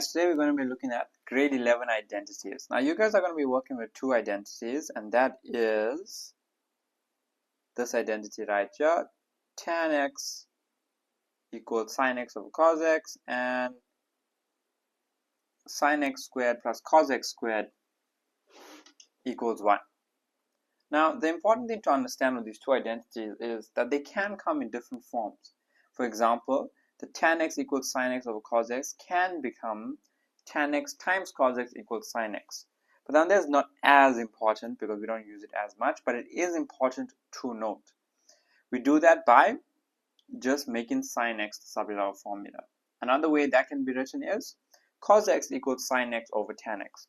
Today we're going to be looking at grade 11 identities. Now you guys are going to be working with two identities, and that is this identity right here, tan x equals sine x over cos x, and sine x squared plus cos x squared equals 1. Now the important thing to understand with these two identities is that they can come in different forms. For example, the tan x equals sine x over cos x can become tan x times cos x equals sine x. But then that's not as important because we don't use it as much, but it is important to note. We do that by just making sine x the subject of our formula. Another way that can be written is cos x equals sine x over tan x.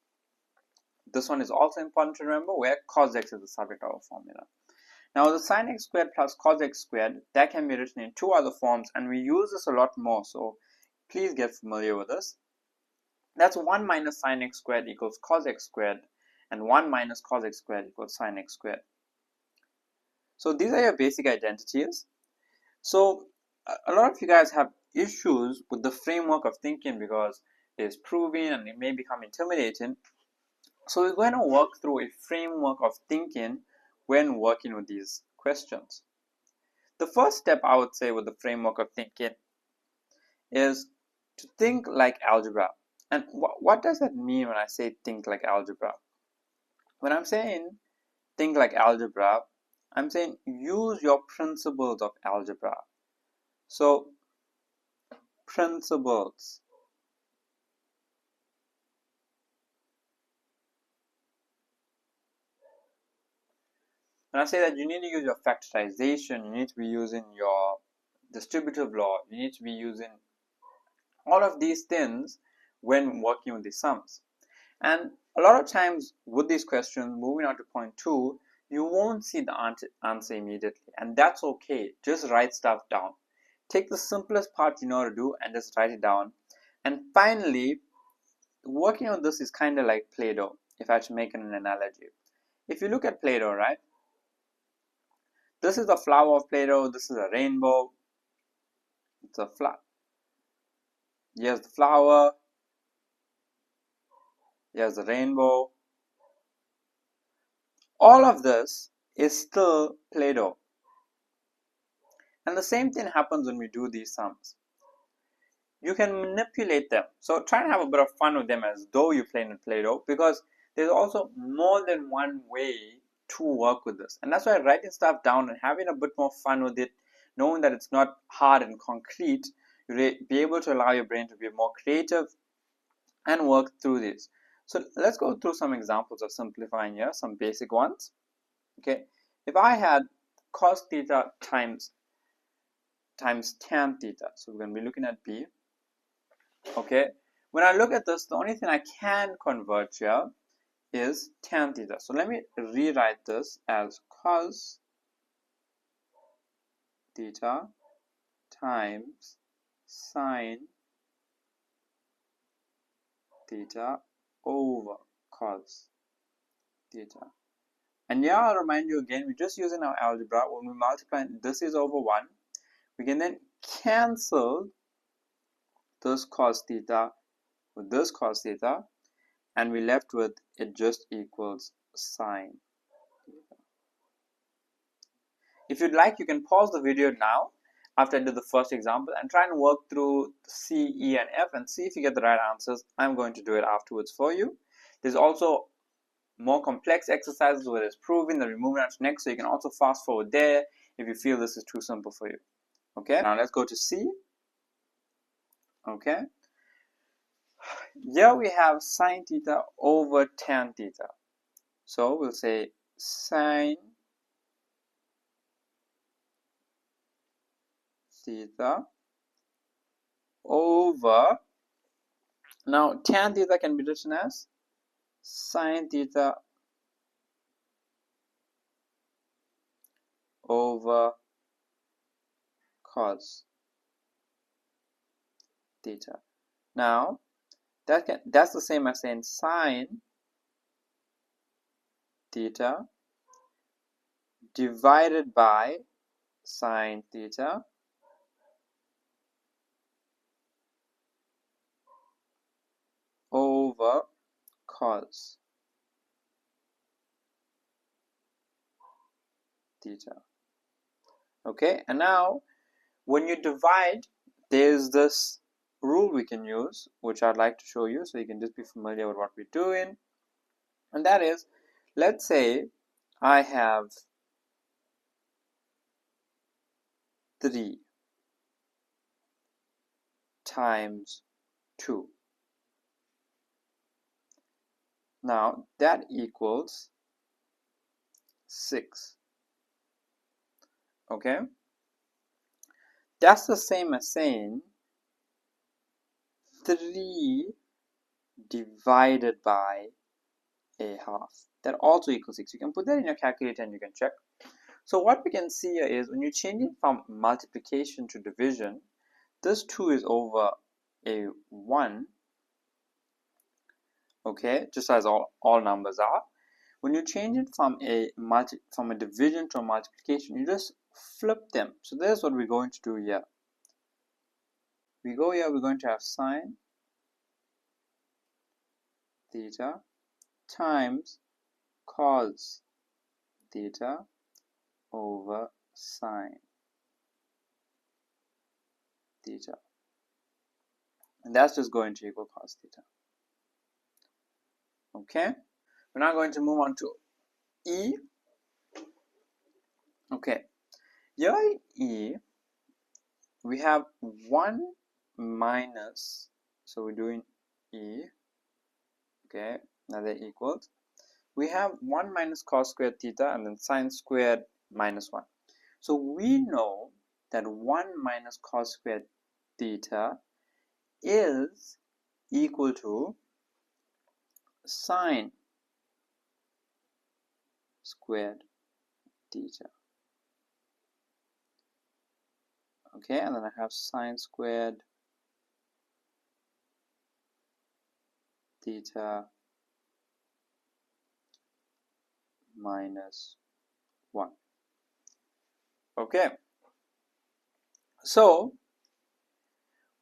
This one is also important to remember, where cos x is the subject of our formula. Now the sine x squared plus cos x squared, that can be written in two other forms, and we use this a lot more, so please get familiar with this. That's 1 minus sine x squared equals cos x squared, and 1 minus cos x squared equals sine x squared. So these are your basic identities. So a lot of you guys have issues with the framework of thinking because it's proving and it may become intimidating. So we're going to work through a framework of thinking when working with these questions. The first step I would say with the framework of thinking is to think like algebra. And what does that mean when I say think like algebra? When I'm saying think like algebra, I'm saying use your principles of algebra. So principles. When I say that, you need to use your factorization, you need to be using your distributive law, you need to be using all of these things when working with the sums. And a lot of times with these questions, moving on to point 2, you won't see the answer immediately, and that's okay. Just write stuff down. Take the simplest part you know how to do and just write it down. And finally, working on this is kind of like Play-Doh, if I should make an analogy. If you look at Play-Doh, right? This is the flower of Play-Doh, this is a rainbow. It's a flower. Here's the flower. Here's the rainbow. All of this is still Play-Doh. And the same thing happens when we do these sums. You can manipulate them. So try and have a bit of fun with them as though you're playing with Play-Doh, because there's also more than one way to work with this. And that's why writing stuff down and having a bit more fun with it, knowing that it's not hard and concrete, you'll be able to allow your brain to be more creative and work through this. So let's go through some examples of simplifying here, some basic ones. Okay, if I had cos theta times tan theta, so we're going to be looking at B. Okay, when I look at this, the only thing I can convert here is tan theta. So let me rewrite this as cos theta times sine theta over cos theta. And yeah, I'll remind you again, we're just using our algebra. When we multiply, this is over 1. We can then cancel this cos theta with this cos theta, and we're left with it just equals sine theta. If you'd like, you can pause the video now after I do the first example and try and work through C, E, and F and see if you get the right answers. I'm going to do it afterwards for you. There's also more complex exercises where it's proving that we're moving on to next, so you can also fast forward there if you feel this is too simple for you. Okay, now let's go to C. Okay, here we have sine theta over tan theta. So we'll say sine theta over, now tan theta can be written as sine theta over cos theta. Now that's the same as saying sine theta divided by sine theta cos theta. Okay, and now when you divide, there's this rule we can use, which I'd like to show you so you can just be familiar with what we're doing. And that is, let's say I have 3 times 2. Now that equals 6. Okay, that's the same as saying 3 divided by a half. That also equals 6. You can put that in your calculator and you can check. So what we can see here is when you change it from multiplication to division, this 2 is over a 1. Okay, just as all numbers are. When you change it from a division to a multiplication, you just flip them. So that's what we're going to do here. We go here, we're going to have sine theta times cos theta over sine theta. And that's just going to equal cos theta. Okay, we're now going to move on to E. Okay, here in E, we have 1 minus, so we're doing E. Okay, now they're equals. We have 1 minus cos squared theta and then sine squared minus 1. So we know that 1 minus cos squared theta is equal to sine squared theta. Okay, and then I have sine squared theta minus 1. Okay, so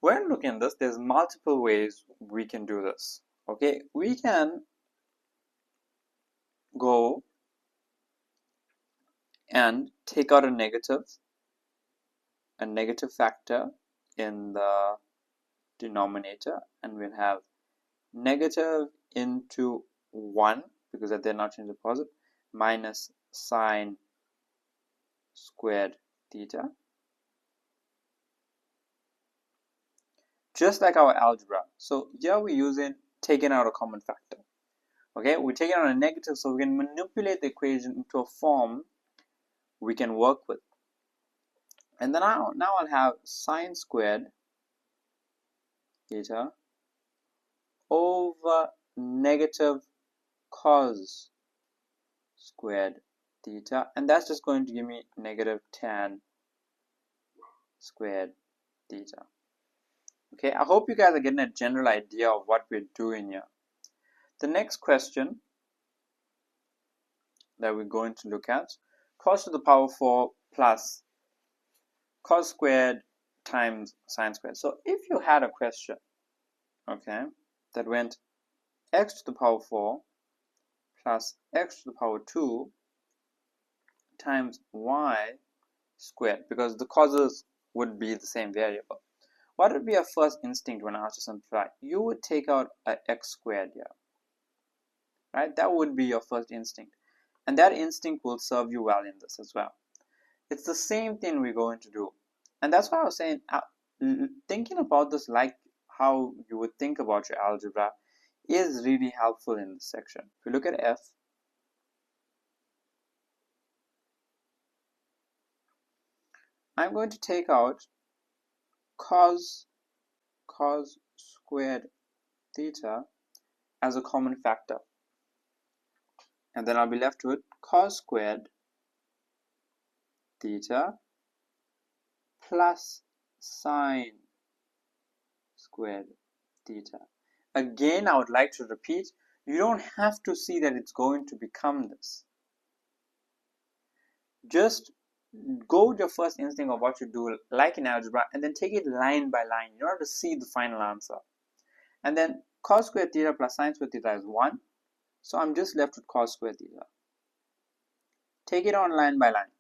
when looking at this, there's multiple ways we can do this. Okay, we can go and take out a negative factor in the denominator, and we'll have negative into 1 because they're not changing the positive minus sine squared theta, just like our algebra. So here we're using taking out a common factor. Okay, we're taking out a negative so we can manipulate the equation into a form we can work with. And then now I'll have sine squared theta over negative cos squared theta, and that's just going to give me negative tan squared theta. Okay, I hope you guys are getting a general idea of what we're doing here. The next question that we're going to look at, cos to the power 4 plus cos squared times sine squared. So if you had a question, okay, that went x to the power 4 plus x to the power 2 times y squared, because the causes would be the same variable, what would be your first instinct when asked to simplify? You would take out a x squared here, right? That would be your first instinct, and that instinct will serve you well in this as well. It's the same thing we're going to do, and that's why I was saying thinking about this like how you would think about your algebra is really helpful in this section. If you look at F, I'm going to take out cos squared theta as a common factor, and then I'll be left with cos squared theta plus sine squared theta. Again, I would like to repeat, you don't have to see that it's going to become this. Just go with your first instinct of what you do, like in algebra, and then take it line by line in order to see the final answer. And then cos squared theta plus sine squared theta is 1. So I'm just left with cos squared theta. Take it on line by line.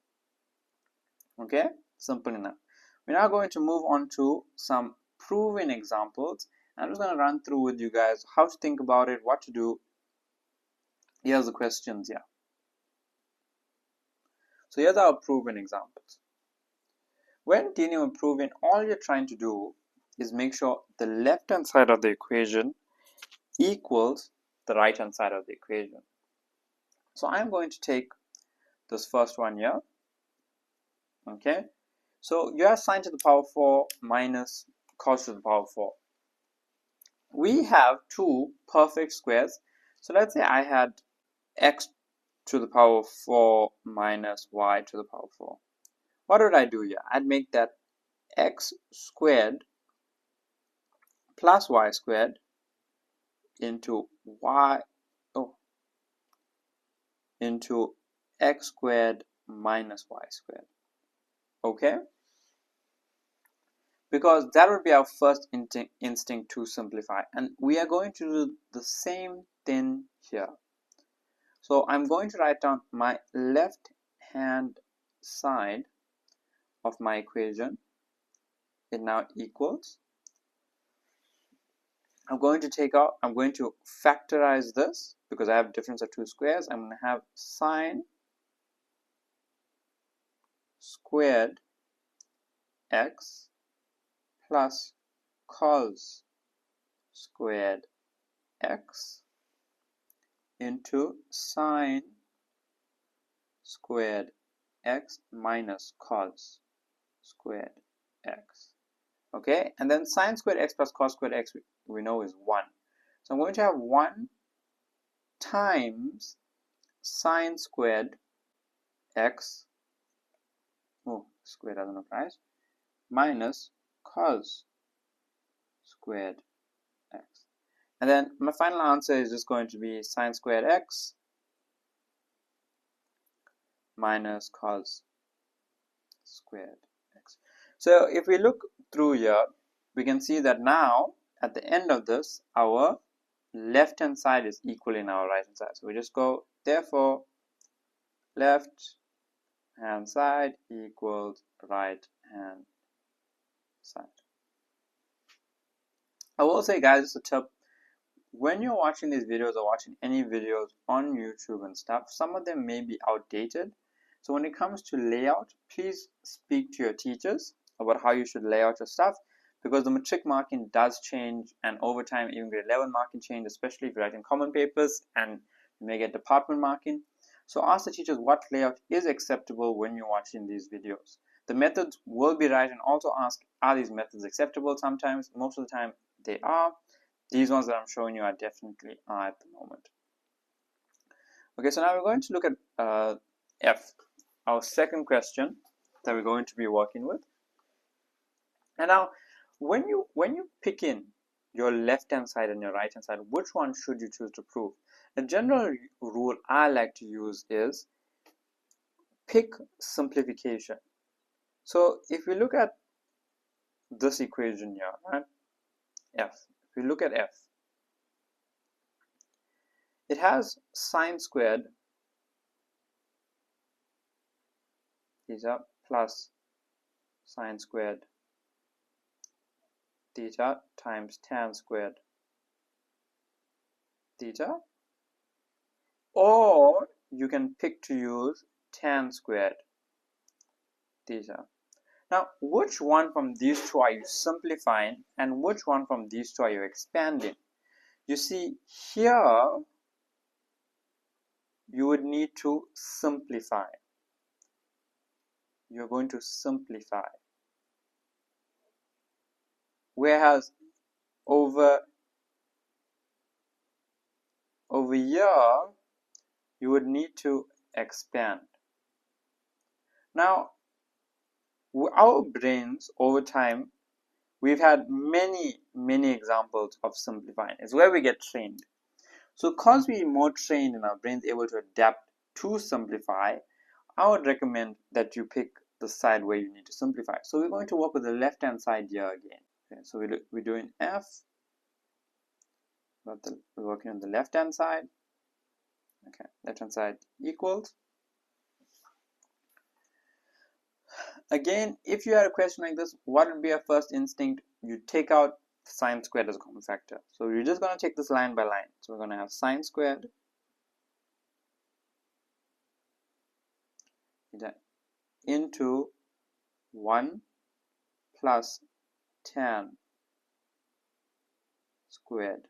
Okay, simple enough. We're now going to move on to some proven examples. I'm just going to run through with you guys how to think about it, what to do. Here's the questions here. So here's our proven examples. When dealing with proven, all you're trying to do is make sure the left hand side of the equation equals the right hand side of the equation. So I'm going to take this first one here. Okay, so you have sine to the power 4 minus cos to the power 4. We have two perfect squares. So let's say I had x to the power 4 minus y to the power 4. What would I do here? I'd make that x squared plus y squared into into x squared minus y squared. Okay, because that would be our first instinct to simplify, and we are going to do the same thing here. So I'm going to write down my left hand side of my equation. It now equals, I'm going to factorize this because I have a difference of two squares. I'm going to have sine squared x plus cos squared x into sine squared x minus cos squared x. Okay, and then sine squared x plus cos squared x we know is 1. So I'm going to have 1 times sine squared x, square doesn't apply, minus cos squared x. And then my final answer is just going to be sine squared x minus cos squared x. So if we look through here, we can see that now at the end of this, our left hand side is equal in our right hand side. So we just go, therefore left hand side equals right hand side. I will say, guys, it's a tip. When you're watching these videos or watching any videos on YouTube and stuff, some of them may be outdated. So when it comes to layout, please speak to your teachers about how you should lay out your stuff, because the matric marking does change, and over time even grade 11 marking change, especially if you're writing common papers and you may get department marking. So ask the teachers what layout is acceptable when you're watching these videos. The methods will be right, and also ask, are these methods acceptable? Sometimes, most of the time they are. These ones that I'm showing you are definitely are at the moment. Okay, so now we're going to look at F, our second question that we're going to be working with. And now, when you pick in your left hand side and your right hand side, which one should you choose to prove? A general rule I like to use is pick simplification. So if we look at this equation here, right, F, if we look at F, it has sine squared theta plus sine squared theta times tan squared theta, or you can pick to use tan squared theta. Now, which one from these two are you simplifying and which one from these two are you expanding? You see, here you would need to simplify. You're going to simplify. Whereas over here, you would need to expand. Now, our brains over time, we've had many examples of simplifying. It's where we get trained. So because we're more trained and our brain's able to adapt to simplify, I would recommend that you pick the side where you need to simplify. So we're going to work with the left hand side here again. Okay, so we're doing F, we're working on the left hand side. Okay, left hand side equals. Again, if you had a question like this, what would be your first instinct? You take out sine squared as a common factor. So you're just going to take this line by line. So we're going to have sine squared into 1 plus tan squared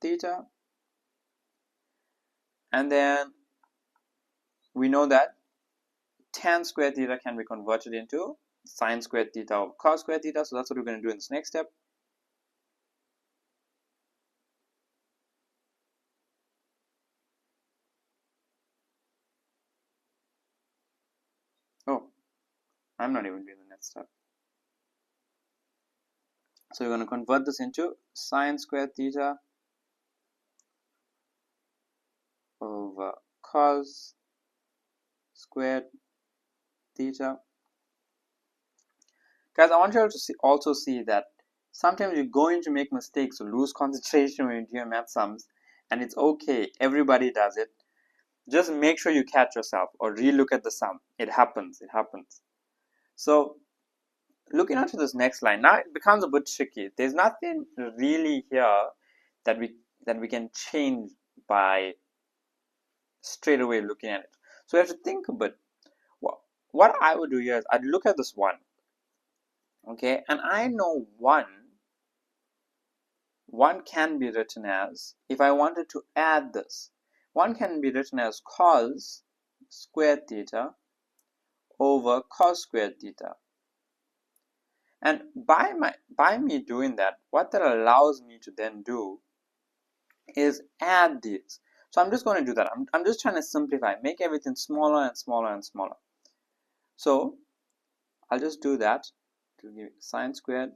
theta, and then we know that tan squared theta can be converted into sine squared theta or cos squared theta, so that's what we're going to do in this next step. Oh, I'm not even doing the next step. So we're going to convert this into sine squared theta over cos squared theta. Guys, I want you all to also see that sometimes you're going to make mistakes or lose concentration when you do your math sums, and it's okay. Everybody does it. Just make sure you catch yourself or re-look at the sum. It happens. It happens. So looking onto this next line, now it becomes a bit tricky. There's nothing really here that we can change by straight away looking at it. So we have to think a bit. What I would do here is I'd look at this one, okay, and I know one can be written as, if I wanted to add this, one can be written as cos squared theta over cos squared theta. And by me doing that, what that allows me to then do is add these. So I'm just going to do that. I'm just trying to simplify, make everything smaller and smaller and smaller. So I'll just do that to give sine squared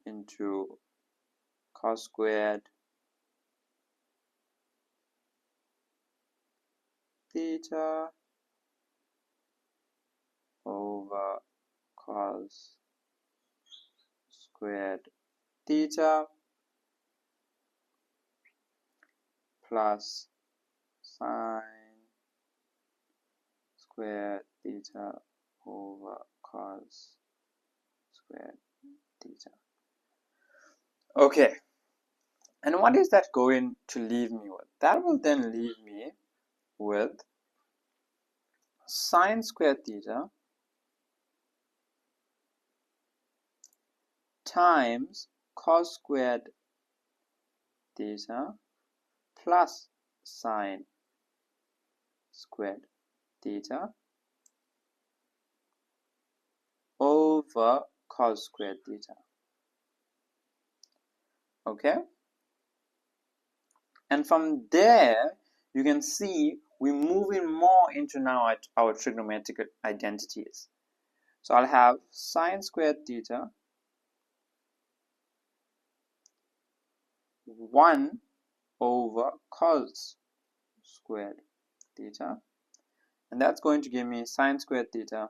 into cos squared theta over cos squared theta plus sine squared theta over cos squared theta. Okay, and what is that going to leave me with? That will then leave me with sine squared theta times cos squared theta plus sine squared theta over cos squared theta. Okay, and from there you can see we're moving more into now our trigonometric identities. So I'll have sine squared theta 1 over cos squared theta, and that's going to give me sine squared theta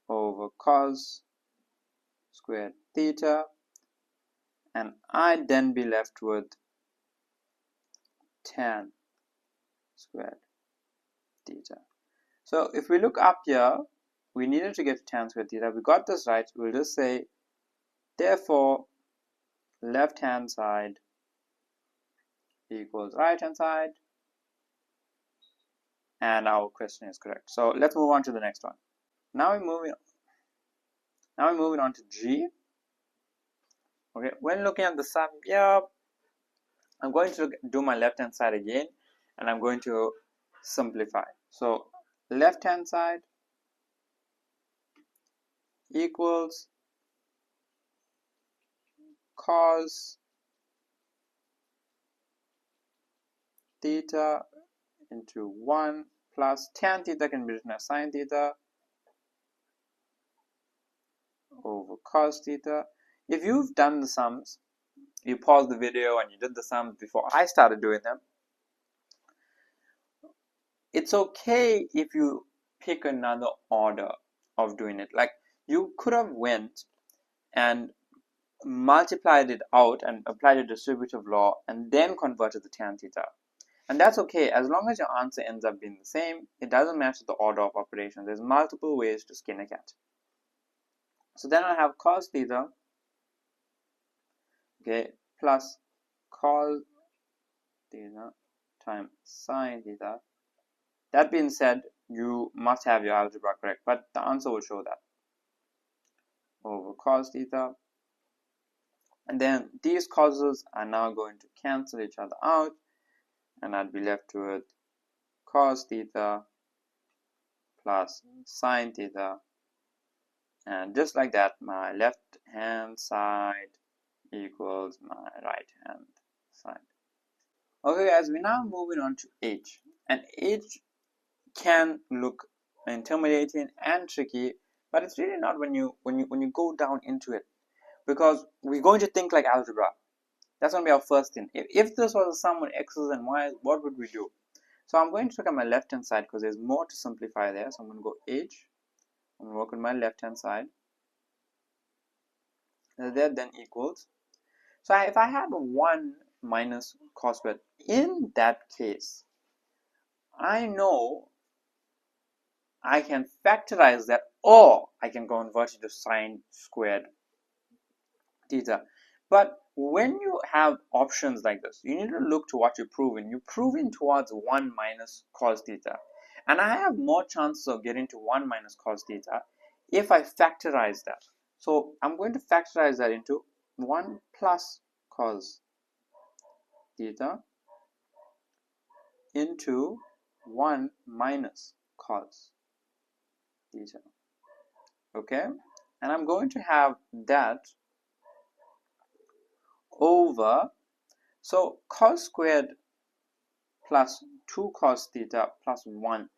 over cos squared theta, and I'd then be left with tan squared theta. So if we look up here, we needed to get tan squared theta. We got this right. We'll just say, therefore, left hand side equals right hand side, and our question is correct. So let's move on to the next one. Now we're moving on to G. Okay, when looking at the sum here, I'm going to do my left hand side again, and I'm going to simplify. So left hand side equals cos theta into 1 plus tan theta can be written as sine theta over cos theta. If you've done the sums, you paused the video and you did the sums before I started doing them, it's okay if you pick another order of doing it. Like you could have went and multiplied it out and applied a distributive law and then converted the tan theta. And that's okay, as long as your answer ends up being the same. It doesn't matter the order of operations. There's multiple ways to skin a cat. So then I have cos theta, okay, plus cos theta times sine theta. That being said, you must have your algebra correct, but the answer will show that. Over cos theta. And then these causes are now going to cancel each other out, and I'd be left with cos theta plus sine theta. And just like that, my left hand side equals my right hand side. Okay guys, we're now moving on to h. And h can look intimidating and tricky, but it's really not when you go down into it, because we're going to think like algebra. That's going to be our first thing. If this was a sum with x's and y's, what would we do? So I'm going to look at my left hand side because there's more to simplify there. So I'm going to go h. I'm going to work with my left hand side. And that then equals. So if I had 1 minus cos squared, in that case, I know I can factorize that, or I can convert it to sine squared theta. But when you have options like this, you need to look to what you're proving. You're proving towards 1 minus cos theta. And I have more chances of getting to 1 minus cos theta if I factorize that. So I'm going to factorize that into 1 plus cos theta into 1 minus cos theta. Okay? And I'm going to have that over, so cos squared plus 2 cos theta plus 1.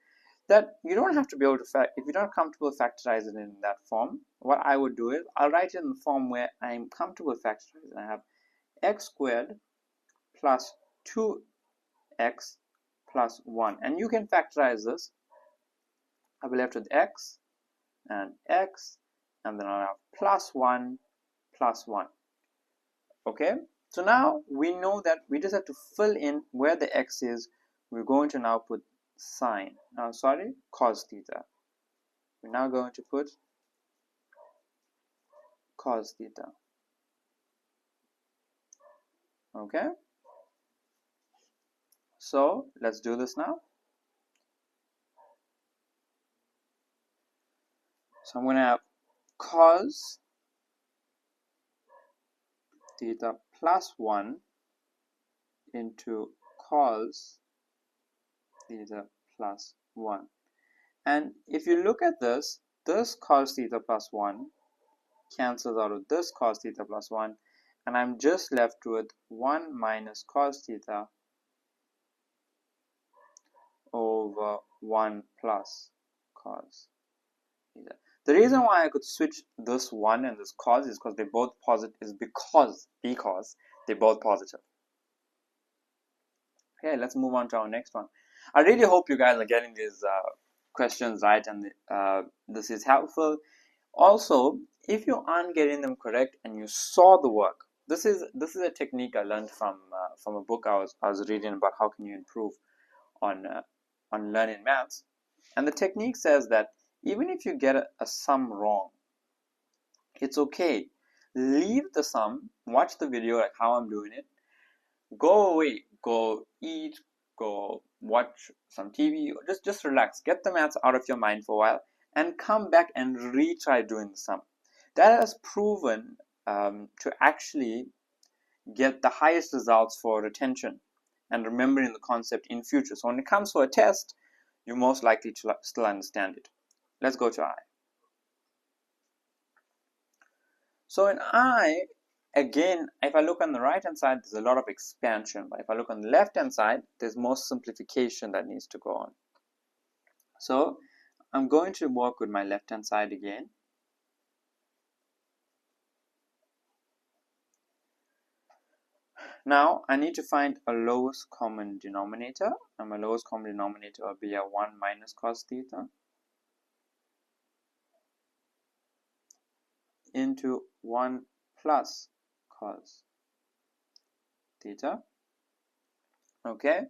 That you don't have to be able to if you're not comfortable factorizing it in that form, what I would do is I'll write it in the form where I'm comfortable factorizing. I have x squared plus 2x plus 1, and you can factorize this. I'll be left with x, and then I'll have plus 1 plus 1. Okay, so now we know that we just have to fill in where the x is. We're going to now put cos theta. We're now going to put cos theta. Okay, so let's do this now. So I'm going to have cos theta plus 1 into cos theta plus 1. And if you look at this cos theta plus 1 cancels out with this cos theta plus 1, and I'm just left with 1 minus cos theta over 1 plus cos theta. The reason why I could switch this 1 and this cos is because they're both positive, because they're both positive. Okay, let's move on to our next one. I really hope you guys are getting these questions right, and this is helpful. Also, if you aren't getting them correct and you saw the work, this is a technique I learned from a book I was reading about how can you improve on learning maths. And the technique says that even if you get a sum wrong, it's okay. Leave the sum, watch the video like how I'm doing it, go away, go eat, go watch some TV, just relax, get the maths out of your mind for a while, and come back and retry doing the sum. That has proven to actually get the highest results for retention and remembering the concept in future. So when it comes for a test, you're most likely to still understand it. Let's go to I. So in I, again, if I look on the right hand side, there's a lot of expansion, but if I look on the left hand side, there's more simplification that needs to go on. So I'm going to work with my left hand side again. Now I need to find a lowest common denominator, and my lowest common denominator will be a 1 minus cos theta. into 1 plus cos theta. Okay,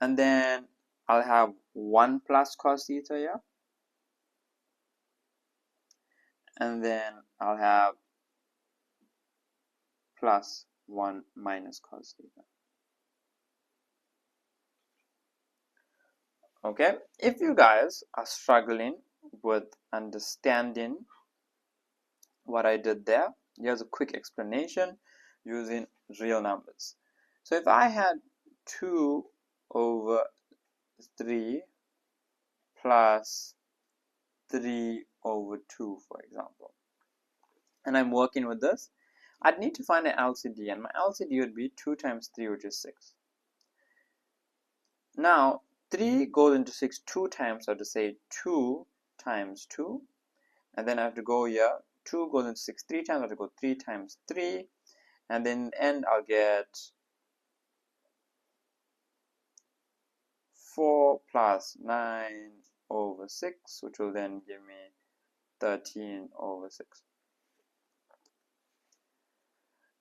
and then I'll have 1 plus cos theta here, and then I'll have plus 1 minus cos theta. Okay, if you guys are struggling with understanding what I did there, here's a quick explanation using real numbers. So if I had 2 over 3 plus 3 over 2, for example, and I'm working with this, I'd need to find an LCD, and my LCD would be 2 times 3, which is 6. Now 3 goes into 6 2 times, so I have to say 2 times 2, and then I have to go here, 2 goes into 6 3 times, I have to go 3 times 3, and then in the end I'll get 4 plus 9 over 6, which will then give me 13 over 6.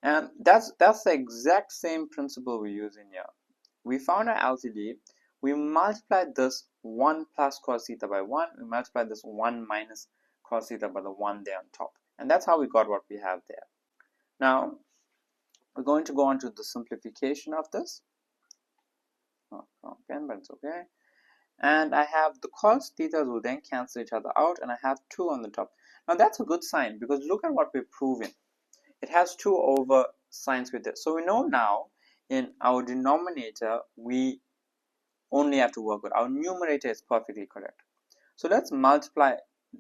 And that's the exact same principle we use in here. We found our LCD, we multiplied this 1 plus cos theta by 1, we multiplied this 1 minus cos theta by the 1 there on top. And that's how we got what we have there. Now, we're going to go on to the simplification of this. Not wrong pen, but it's okay. And I have the cos thetas will then cancel each other out, and I have 2 on the top. Now that's a good sign, because look at what we're proving. It has 2 over sine squared theta. So we know now in our denominator we only have to work with our numerator is perfectly correct. So let's multiply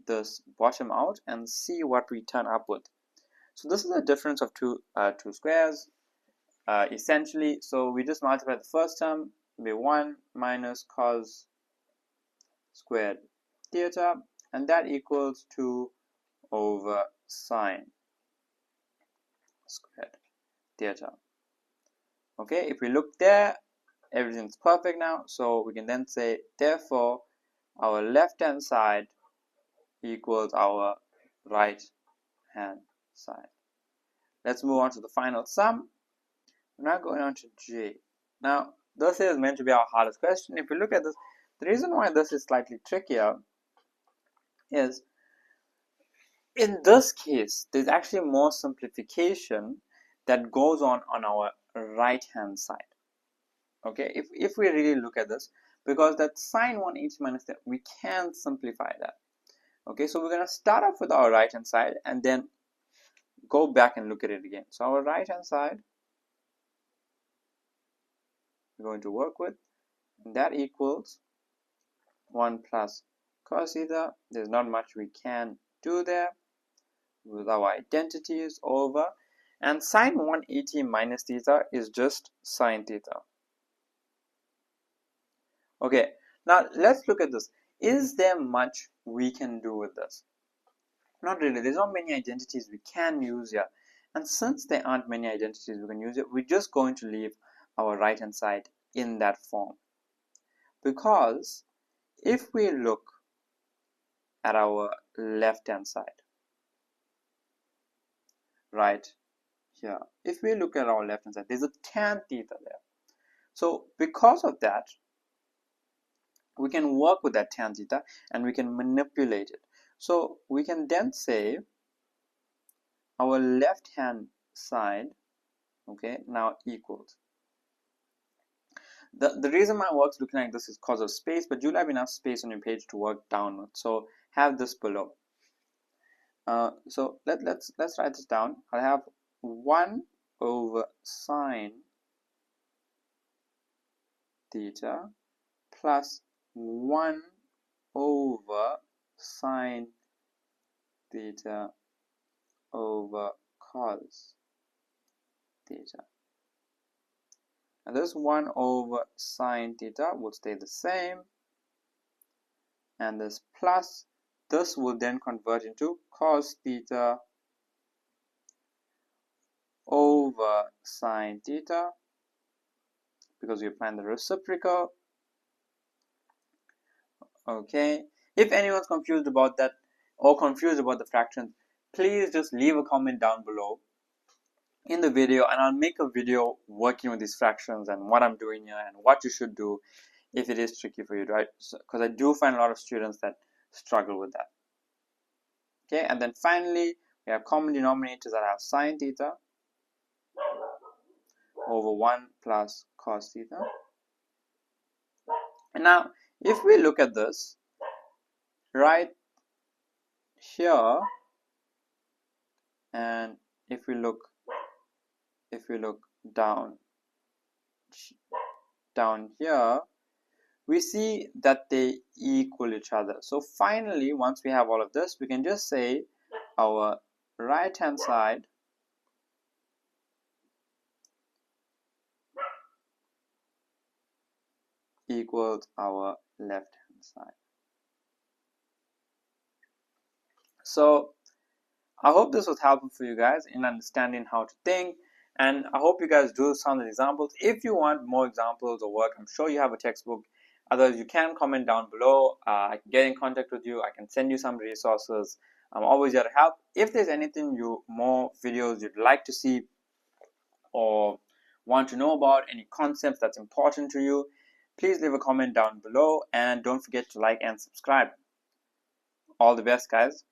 this bottom out and see what we turn up with. So this is a difference of two squares essentially. So we just multiply the first term by 1 minus cos squared theta, and that equals 2 over sine squared theta. Okay, if we look there, everything's perfect now, so we can then say therefore our left hand side equals our right hand side. Let's move on to the final sum. We're now going on to J. Now this is meant to be our hardest question. If we look at this, the reason why this is slightly trickier is in this case there's actually more simplification that goes on our right hand side. Okay, if we really look at this, because that sine 180 minus that, we can simplify that. Okay, so we're going to start off with our right hand side and then go back and look at it again. So our right hand side we're going to work with, and that equals 1 plus cos theta. There's not much we can do there with our identities over, and sine 180 minus theta is just sine theta. Okay, now let's look at this. Is there much we can do with this? Not really. There's not many identities we can use here, and since there aren't many identities we can use it, we're just going to leave our right hand side in that form, because if we look at our left hand side right here, if we look at our left hand side, there's a tan theta there. So because of that, we can work with that tan theta and we can manipulate it. So we can then say our left hand side, okay, now equals. The reason my work's looking like this is because of space, but you'll have enough space on your page to work downward. So have this below. So let's write this down. I'll have 1 over sine theta plus 1 over sine theta over cos theta. And this 1 over sine theta will stay the same, and this plus, this will then convert into cos theta over sine theta, because we apply the reciprocal. Okay, if anyone's confused about that or confused about the fractions, please just leave a comment down below in the video, and I'll make a video working with these fractions and what I'm doing here and what you should do if it is tricky for you, right? Because I do find a lot of students that struggle with that. Okay, and then finally we have common denominators that have sine theta over 1 plus cos theta. And now if we look at this right here, and if we look down here, we see that they equal each other. So finally, once we have all of this, we can just say our right hand side equals our left hand side. So I hope this was helpful for you guys in understanding how to think, and I hope you guys do some of the examples. If you want more examples or work, I'm sure you have a textbook. Otherwise, you can comment down below. I can get in contact with you. I can send you some resources. I'm always here to help. If there's anything more videos you'd like to see or want to know about, any concepts that's important to you, please leave a comment down below, and don't forget to like and subscribe. All the best, guys.